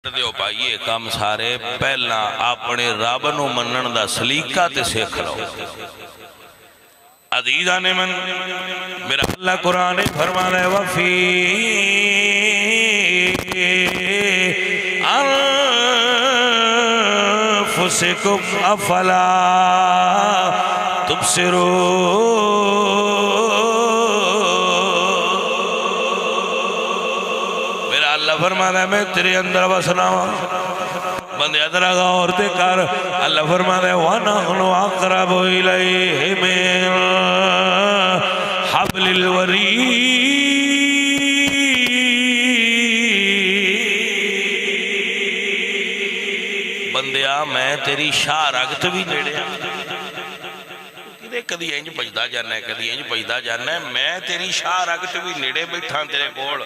दिओ भाईए काम सारे पहला अपने रब नू मनण दा सलीका ते सीख लो। अजीजा ने मन मेरा अल्लाह कुरान फरमाना है वफी अनफुसिकुम अफला तुबसिरून। मेरा अल्लाह फरमाना है मैं तेरे अंदर बसना बंदे अदरा गौर ते कर। अल्लाह फरमाना है वनहनु अक़रबु इलैहि मिन हब्लिल वरीद। बंदिया मैं तेरी शाह रगत भी नेड़े कि कदी इंज बजदा जाना कदी इंज बजदा जाना मैं तेरी शाह रगत भी नेड़े बैठा तेरे कोल।